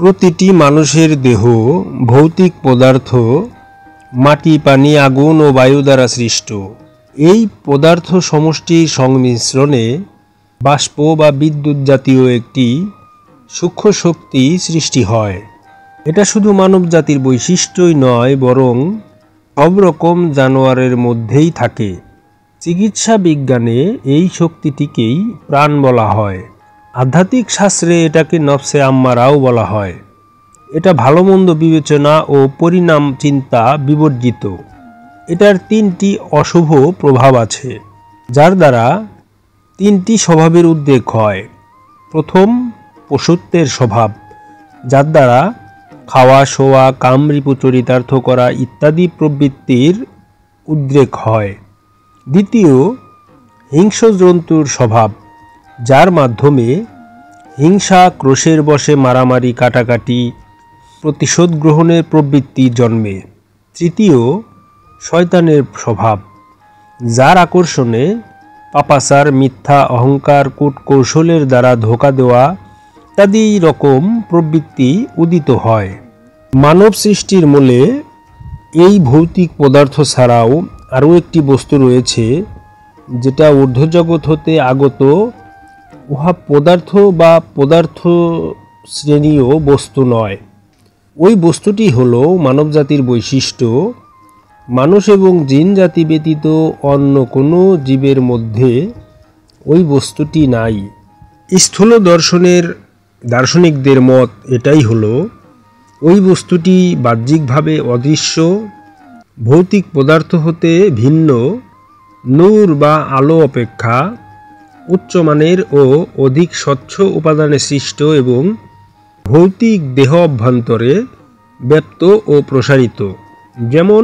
প্রতিটি মানুষের দেহ ভৌতিক পদার্থ মাটি, পানি, আগুন ও বায়ু দ্বারা সৃষ্ট। এই পদার্থ সমষ্টির সংমিশ্রণে বাষ্প বা বিদ্যুৎ জাতীয় একটি সূক্ষ্ম শক্তি সৃষ্টি হয়। এটা শুধু মানব জাতির বৈশিষ্ট্যই নয়, বরং সব রকম জানোয়ারের মধ্যেই থাকে। চিকিৎসা বিজ্ঞানে এই শক্তিটিকেই প্রাণ বলা হয়। আধ্যাত্মিক শাস্ত্রে এটাকে নফসে আম্মারাও বলা হয়। এটা ভালো মন্দ বিবেচনা ও পরিণাম চিন্তা বিবর্জিত। এটার তিনটি অশুভ প্রভাব আছে, যার দ্বারা তিনটি স্বভাবের উদ্রেক হয়। প্রথম, পশুত্বের স্বভাব, যার দ্বারা খাওয়া, শোয়া, কাম, রিপু চরিতার্থ করা ইত্যাদি প্রবৃত্তির উদ্রেক হয়। দ্বিতীয়, হিংস্র জন্তুর স্বভাব, যার মাধ্যমে হিংসা, ক্রোশের বশে মারামারি, কাটাকাটি, প্রতিশোধ গ্রহণের প্রবৃত্তি জন্মে। তৃতীয়, শয়তানের স্বভাব, যার আকর্ষণে পাপাচার, মিথ্যা, অহংকার, কূটকৌশলের দ্বারা ধোঁকা দেওয়া ইত্যাদি রকম প্রবৃত্তি উদিত হয়। মানব সৃষ্টির মূলে এই ভৌতিক পদার্থ ছাড়াও আরও একটি বস্তু রয়েছে, যেটা ঊর্ধ্বজগৎ হতে আগত। উহা পদার্থ বা পদার্থ শ্রেণীয় বস্তু নয়। ওই বস্তুটি হল মানবজাতির বৈশিষ্ট্য। মানুষ এবং জিন জাতি ব্যতীত অন্য কোনো জীবের মধ্যে ওই বস্তুটি নাই। স্থূল দর্শনের দার্শনিকদের মত এটাই হলো, ওই বস্তুটি বাহ্যিকভাবে অদৃশ্য, ভৌতিক পদার্থ হতে ভিন্ন, নূর বা আলো অপেক্ষা উচ্চমানের ও অধিক স্বচ্ছ উপাদানে সৃষ্ট এবং ভৌতিক দেহ অভ্যন্তরে ব্যাপ্ত ও প্রসারিত। যেমন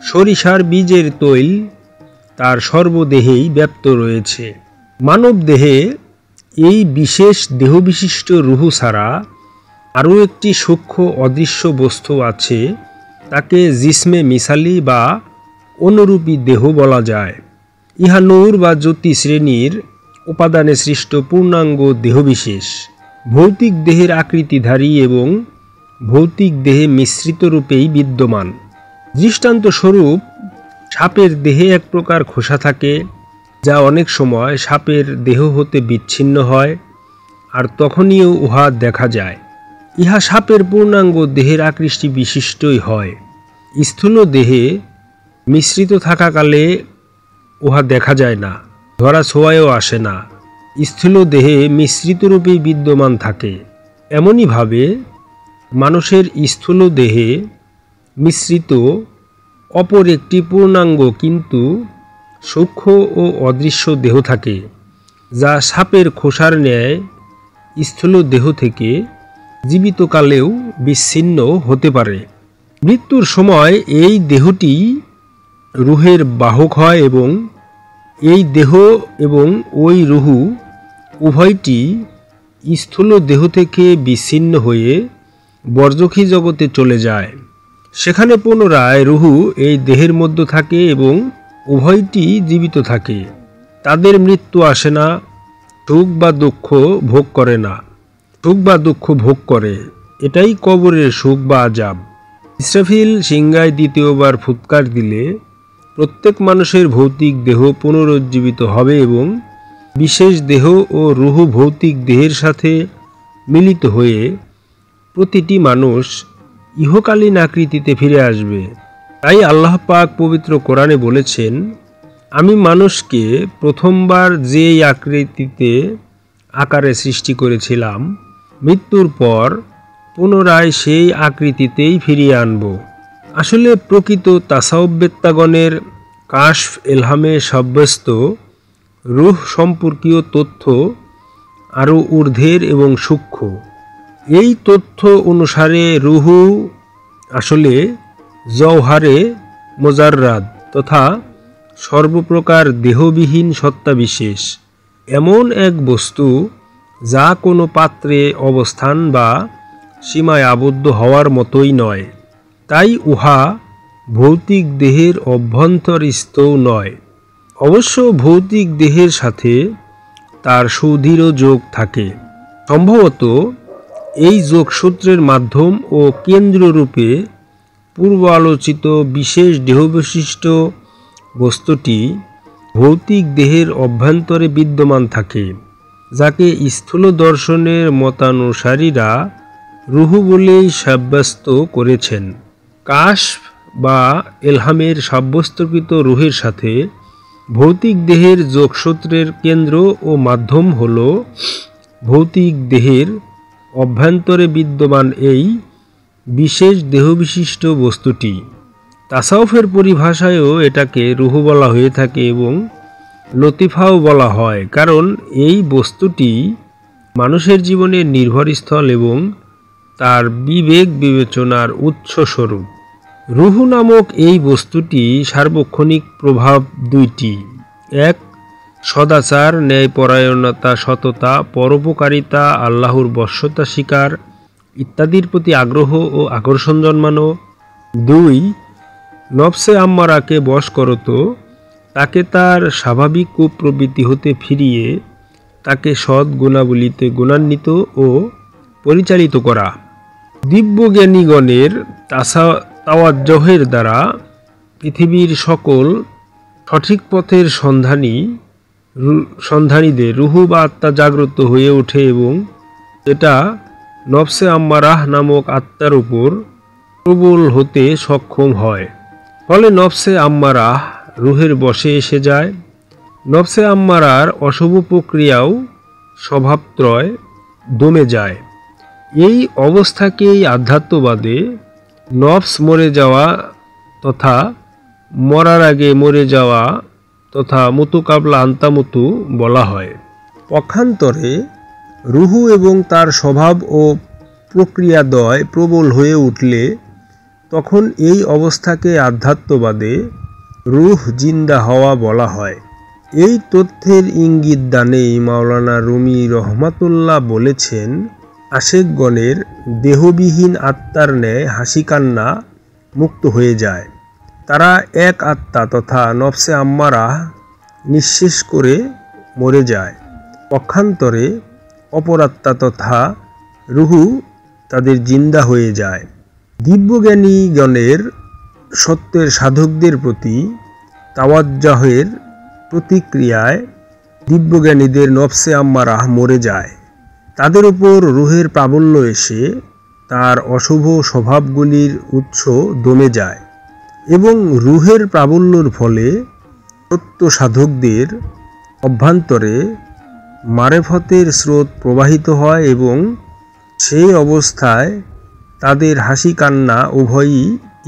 সরিষার বীজের তৈল তার সর্বদেহেই ব্যাপ্ত রয়েছে। মানব দেহে এই বিশেষ দেহবিশিষ্ট রুহু ছাড়া আরও একটি সূক্ষ্ম অদৃশ্য বস্তু আছে। তাকে জিসমে মিসালি বা অনুরূপী দেহ বলা যায়। ইহা নূর বা জ্যোতি শ্রেণীর উপাদানে সৃষ্ট পূর্ণাঙ্গ দেহবিশেষ, ভৌতিক দেহের আকৃতিধারী এবং ভৌতিক দেহে মিশ্রিত রূপেই বিদ্যমান। দৃষ্টান্তস্বরূপ, সাপের দেহে এক প্রকার খোসা থাকে, যা অনেক সময় সাপের দেহ হতে বিচ্ছিন্ন হয়, আর তখনইও উহা দেখা যায়। ইহা সাপের পূর্ণাঙ্গ দেহের আকৃষ্টি বিশিষ্টই হয়। স্থূল দেহে মিশ্রিত থাকাকালে উহা দেখা যায় না, ধরা ছোঁয়ায়ও আসে না। স্থূল দেহে মিশ্রিত রূপেই বিদ্যমান থাকে। এমনইভাবে মানুষের স্থূল দেহে মিশ্রিত অপর একটি পূর্ণাঙ্গ কিন্তু সূক্ষ্ম ও অদৃশ্য দেহ থাকে, যা সাপের খোসার ন্যায় স্থূল দেহ থেকে জীবিতকালেও বিচ্ছিন্ন হতে পারে। মৃত্যুর সময় এই দেহটি রুহের বাহক হয় এবং এই দেহ এবং ওই রুহু উভয়টি স্থূল দেহ থেকে বিচ্ছিন্ন হয়ে বর্জখী জগতে চলে যায়। সেখানে পুনরায় রুহু এই দেহের মধ্যে থাকে এবং উভয়টি জীবিত থাকে। তাদের মৃত্যু আসে না, সুখ বা দুঃখ ভোগ করে না। সুখ বা দুঃখ ভোগ করে, এটাই কবরের সুখ বা আযাব। ইসরাফিল সিংহায় দ্বিতীয়বার ফুৎকার দিলে প্রত্যেক মানুষের ভৌতিক দেহ পুনরুজ্জীবিত হবে এবং বিশেষ দেহ ও রুহু ভৌতিক দেহের সাথে মিলিত হয়ে প্রতিটি মানুষ ইহকালীন আকৃতিতে ফিরে আসবে। তাই আল্লাহ পাক পবিত্র কোরআনে বলেছেন, আমি মানুষকে প্রথমবার যেই আকৃতিতে আকারে সৃষ্টি করেছিলাম, মৃত্যুর পর পুনরায় সেই আকৃতিতেই ফিরিয়ে আনব। আসলে প্রকৃত তাসাউফবেত্তাগণের কাশফ এলহামে সাব্যস্ত রূহ সম্পর্কীয় তথ্য আরও ঊর্ধ্বের এবং সূক্ষ্ম। এই তথ্য অনুসারে রুহু আসলে জওহারে মোজাররাদ তথা সর্বপ্রকার দেহবিহীন সত্তা বিশেষ, এমন এক বস্তু যা কোনো পাত্রে অবস্থান বা সীমায় আবদ্ধ হওয়ার মতোই নয়। তাই উহা ভৌতিক দেহের অভ্যন্তরস্থও নয়। অবশ্য ভৌতিক দেহের সাথে তার সুদৃঢ় যোগ থাকে। সম্ভবত এই যোগসূত্রের মাধ্যম ও কেন্দ্ররূপে পূর্ব আলোচিত বিশেষ দেহবিশিষ্ট বস্তুটি ভৌতিক দেহের অভ্যন্তরে বিদ্যমান থাকে, যাকে স্থূল দর্শনের মতানুসারীরা রুহু বলেই সাব্যস্ত করেছেন। কাশফ বা এলহামের সাব্যস্তকৃত রুহের সাথে ভৌতিক দেহের যোগসূত্রের কেন্দ্র ও মাধ্যম হল ভৌতিক দেহের অভ্যন্তরে বিদ্যমান এই বিশেষ দেহবিশিষ্ট বস্তুটি। তাসাউফের পরিভাষায়ও এটাকে রুহু বলা হয়ে থাকে এবং লতিফাও বলা হয়, কারণ এই বস্তুটি মানুষের জীবনের নির্ভরস্থল এবং তার বিবেক বিবেচনার উৎসস্বরূপ। রুহু নামক এই বস্তুটি সার্বক্ষণিক প্রভাব দুইটি: এক, সদাচার, ন্যায়পরায়ণতা, সততা, পরোপকারিতা, আল্লাহর বশ্যতা স্বীকার ইত্যাদির প্রতি আগ্রহ ও আকর্ষণ জন্মানো। দুই, নফসে আম্মারাকে বশ করত, তাকে তার স্বাভাবিক কুপ্রবৃত্তি হতে ফিরিয়ে তাকে সৎ গুণাবলিতে গুণান্বিত ও পরিচালিত করা। দিব্যজ্ঞানীগণের তাওয়াজ্জহের দ্বারা পৃথিবীর সকল সঠিক পথের সন্ধানীদের রুহু বা আত্মা জাগ্রত হয়ে ওঠে এবং এটা নফসে আম্মারাহ নামক আত্মার উপর প্রবল হতে সক্ষম হয়। ফলে নফসে আম্মারাহ রুহের বশে এসে যায়। নফসে আম্মারার অশুভ প্রক্রিয়াও স্বভাবত্রয় দমে যায়। এই অবস্থাকেই আধ্যাত্মবাদে নফস মরে যাওয়া তথা মরার আগে মরে যাওয়া তথা মুতু কাবলা আন্তামুতু বলা হয়। পক্ষান্তরে রুহু এবং তার স্বভাব ও প্রক্রিয়াদ্বয় প্রবল হয়ে উঠলে তখন এই অবস্থাকে আধ্যাত্মবাদে রুহ জিন্দা হওয়া বলা হয়। এই তথ্যের ইঙ্গিত দানেই মাওলানা রুমি রহমাতুল্লাহ বলেছেন, আশেকগণের দেহবিহীন আত্মার ন্যায় হাসি কান্না মুক্ত হয়ে যায়। তারা এক আত্মা তথা নফসে আম্মারাহ নিঃশেষ করে মরে যায়। পক্ষান্তরে অপর আত্মা তথা রুহু তাদের জিন্দা হয়ে যায়। দিব্যজ্ঞানীগণের সত্যের সাধকদের প্রতি তাওয়াজ্জহের প্রতিক্রিয়ায় দিব্যজ্ঞানীদের নফসে আম্মারাহ মরে যায়। তাদের উপর রুহের প্রাবল্য এসে তার অশুভ স্বভাবগুলির উৎস দমে যায় এবং রুহের প্রাবল্যর ফলে সত্য সাধকদের অভ্যন্তরে মারেফতের স্রোত প্রবাহিত হয় এবং সেই অবস্থায় তাদের হাসি কান্না উভয়ই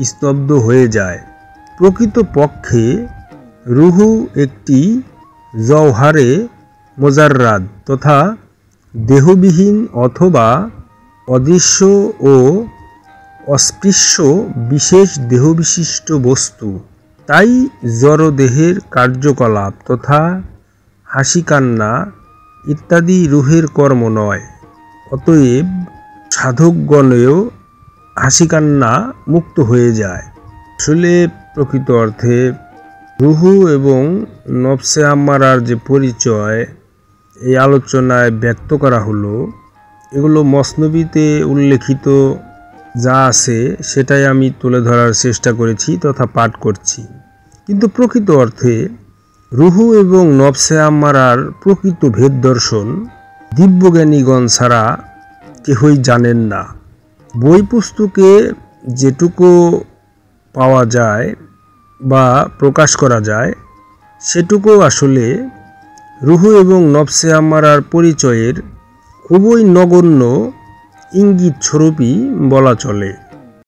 স্তব্ধ হয়ে যায়। প্রকৃতপক্ষে রুহু একটি জওহারে মোজাররাদ তথা দেহবিহীন অথবা অদৃশ্য ও অস্পৃশ্য বিশেষ দেহবিশিষ্ট বস্তু। তাই জড়দেহের কার্যকলাপ তথা হাসি কান্না ইত্যাদি রুহের কর্ম নয়। অতএব সাধকগণেও হাসি কান্না মুক্ত হয়ে যায়। আসলে প্রকৃত অর্থে রুহু এবং নফসে আম্মারার যে পরিচয় এই আলোচনায় ব্যক্ত করা হলো, এগুলো মসনবীতে উল্লেখিত যা আছে সেটাই আমি তুলে ধরার চেষ্টা করেছি তথা পাঠ করছি। কিন্তু প্রকৃত অর্থে রুহু এবং নফসে আম্মারার প্রকৃত ভেদ দর্শন দিব্যজ্ঞানীগণ ছাড়া কেহই জানেন না। বই পুস্তকে যেটুকু পাওয়া যায় বা প্রকাশ করা যায় সেটুকু আসলে রুহু এবং নফসে আম্মারার পরিচয়ের খুবই নগণ্য ইঙ্গিত স্বরূপই বলা চলে।